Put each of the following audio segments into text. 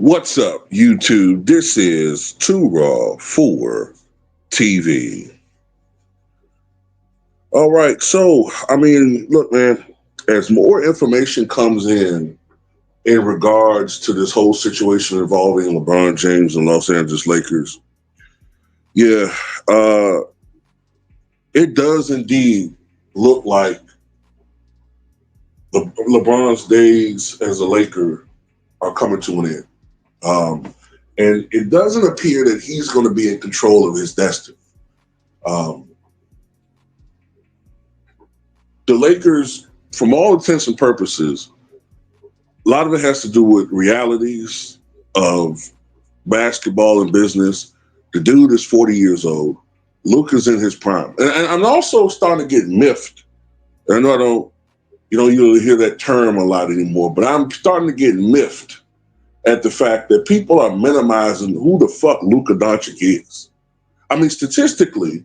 What's up, YouTube? This is Too Raw for TV. All right, so look, man. As more information comes in regards to this whole situation involving LeBron James and Los Angeles Lakers, yeah, uh, it does indeed look like LeBron's days as a Laker are coming to an end. And it doesn't appear that he's going to be in control of his destiny. Um, the Lakers, from all intents and purposes, a lot of it has to do with realities of basketball and business. The dude is 40 years old. Luka's in his prime. And I'm also starting to get miffed. I know you don't usually hear that term a lot anymore, but I'm starting to get miffed at the fact that people are minimizing who the fuck Luka Doncic is. I mean, statistically,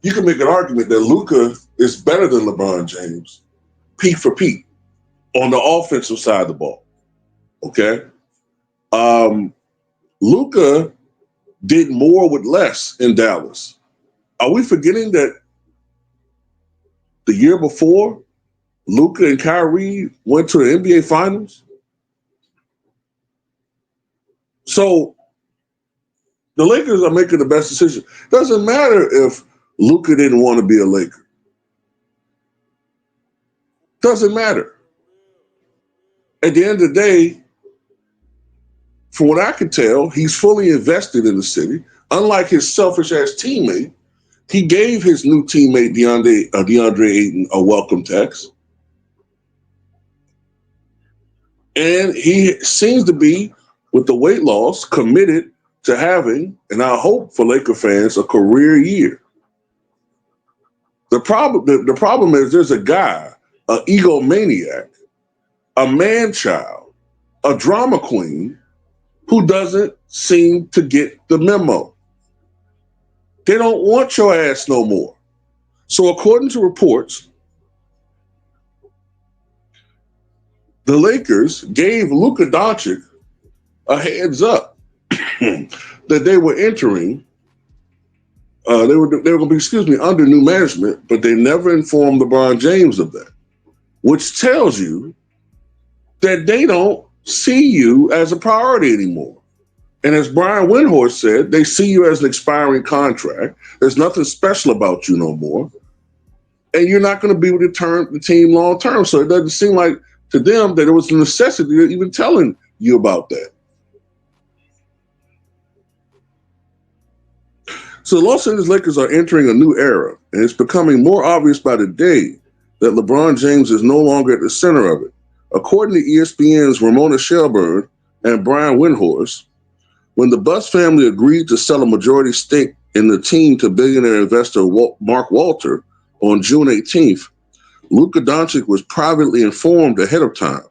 you can make an argument that Luka is better than LeBron James, peak for peak, on the offensive side of the ball. Okay? Luka did more with less in Dallas. Are we forgetting that the year before, Luka and Kyrie went to the NBA Finals? So the Lakers are making the best decision. Doesn't matter if Luka didn't want to be a Laker. Doesn't matter. At the end of the day, from what I can tell, he's fully invested in the city. Unlike his selfish ass teammate, he gave his new teammate DeAndre Ayton a welcome text. And he seems to be, with the weight loss, committed to having, and I hope for Laker fans, a career year. The problem is there's a guy, an egomaniac, a man-child, a drama queen who doesn't seem to get the memo. They don't want your ass no more. So according to reports, the Lakers gave Luka Doncic a heads up that they were entering. They were going to be, under new management, but they never informed LeBron James of that, which tells you that they don't see you as a priority anymore. And as Brian Windhorst said, they see you as an expiring contract. There's nothing special about you no more. And you're not going to be with the team long term. So it doesn't seem like to them that it was a necessity of even telling you about that. So the Los Angeles Lakers are entering a new era, and it's becoming more obvious by the day that LeBron James is no longer at the center of it. According to ESPN's Ramona Shelburne and Brian Windhorst, when the Buss family agreed to sell a majority stake in the team to billionaire investor Mark Walter on June 18th, Luka Doncic was privately informed ahead of time.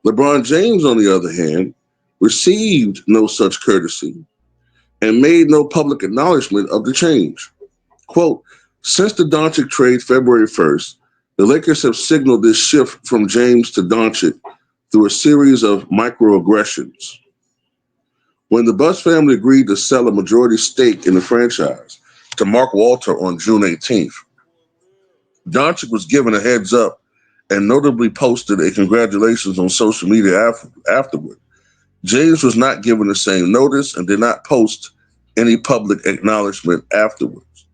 LeBron James, on the other hand, received no such courtesy and made no public acknowledgement of the change. Quote, since the Doncic trade February 1st, the Lakers have signaled this shift from James to Doncic through a series of microaggressions. When the Buss family agreed to sell a majority stake in the franchise to Mark Walter on June 18th, Doncic was given a heads up and notably posted a congratulations on social media afterward. James was not given the same notice and did not post any public acknowledgement afterwards.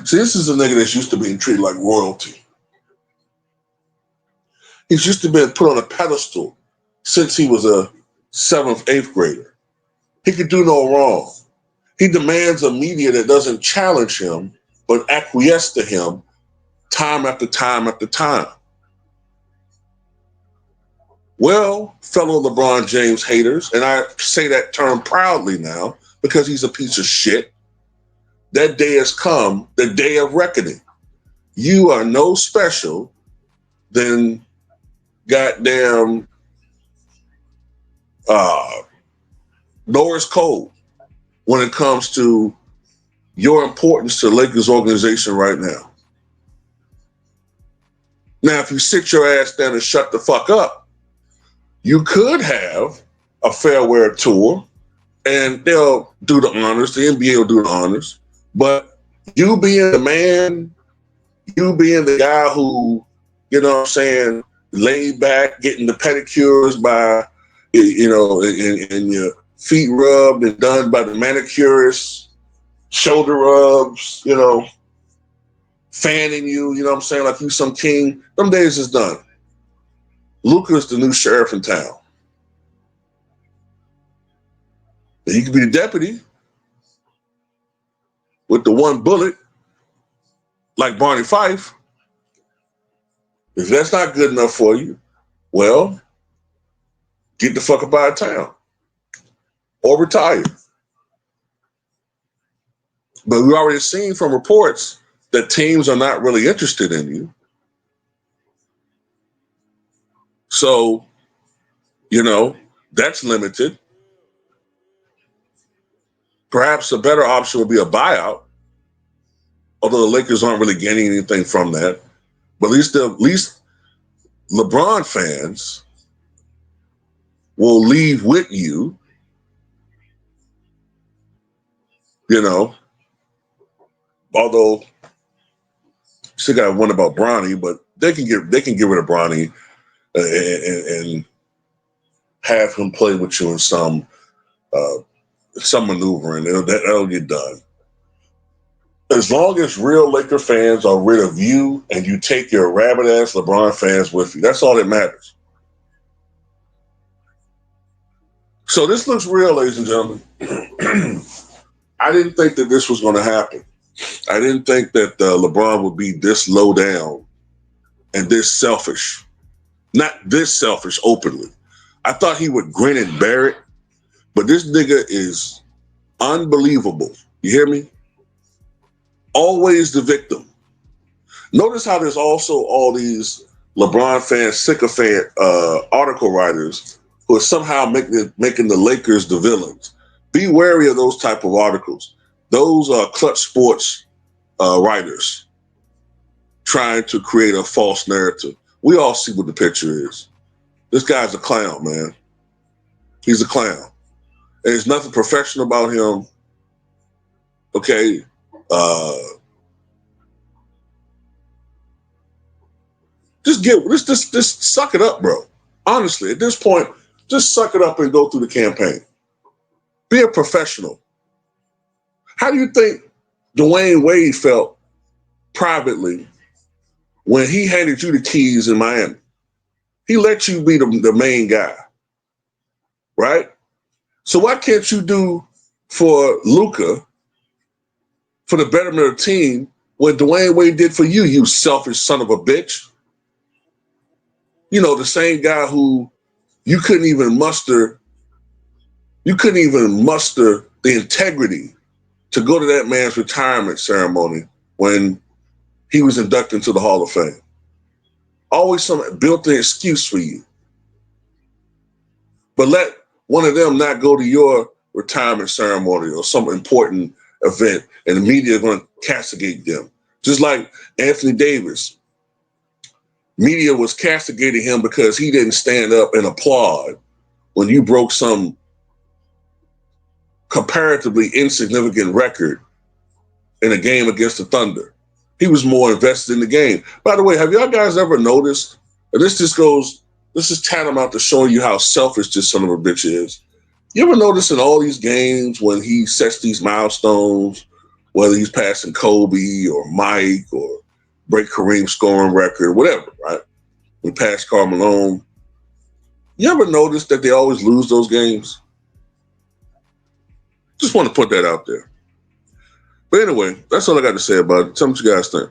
See, this is a nigga that's used to being treated like royalty. He's used to being put on a pedestal since he was a 7th, 8th grader. He could do no wrong. He demands a media that doesn't challenge him, but acquiesce to him time after time after time. Well, fellow LeBron James haters, and I say that term proudly now because he's a piece of shit, that day has come, the day of reckoning. You are no special than goddamn Norris Cole when it comes to your importance to the Lakers organization right now. Now, if you sit your ass down and shut the fuck up, you could have a farewell tour and they'll do the honors. The NBA will do the honors. But you being the man, you being the guy who, you know what I'm saying, laid back, getting the pedicures by, you know, and your feet rubbed and done by the manicurist, shoulder rubs, you know, fanning you, you know what I'm saying, like you some king. Them days is done. Luka's the new sheriff in town. And you can be the deputy with the one bullet, like Barney Fife. If that's not good enough for you, well, get the fuck up out of town or retire. But we already seen from reports that teams are not really interested in you. So, you know, that's limited. Perhaps a better option would be a buyout, although the Lakers aren't really gaining anything from that. But at least LeBron fans will leave with you, you know, although still got one about Bronny, but they can get rid of Bronny and have him play with you in some maneuvering. That'll get done. As long as real Laker fans are rid of you and you take your rabid ass LeBron fans with you, that's all that matters. So this looks real, ladies and gentlemen. I didn't think that this was going to happen. I didn't think that LeBron would be this low down and this selfish. Not this selfish openly. I thought he would grin and bear it, but this nigga is unbelievable. You hear me? Always the victim. Notice how there's also all these LeBron fans, sycophant article writers who are somehow making the Lakers the villains. Be wary of those type of articles. Those are clutch sports writers trying to create a false narrative. We all see what the picture is. This guy's a clown, man. He's a clown. And there's nothing professional about him. Okay. Just suck it up, bro. Honestly, at this point, just suck it up and go through the campaign. Be a professional. How do you think Dwayne Wade felt privately when he handed you the keys in Miami? He let you be the main guy, right? So why can't you do for Luka, for the betterment of the team, what Dwayne Wade did for you, you selfish son of a bitch? You know, the same guy who you couldn't even muster the integrity to go to that man's retirement ceremony when he was inducted into the Hall of Fame. Always some built-in excuse for you. But let one of them not go to your retirement ceremony or some important event, and the media are going to castigate them. Just like Anthony Davis. Media was castigating him because he didn't stand up and applaud when you broke some comparatively insignificant record in a game against the Thunder. He was more invested in the game. By the way, have y'all guys ever noticed, and this is tantamount to showing you how selfish this son of a bitch is. You ever notice in all these games when he sets these milestones, whether he's passing Kobe or Mike or break Kareem's scoring record, whatever, right? We pass Karl Malone. You ever notice that they always lose those games? Just want to put that out there. But anyway, that's all I got to say about it. Tell me what you guys think.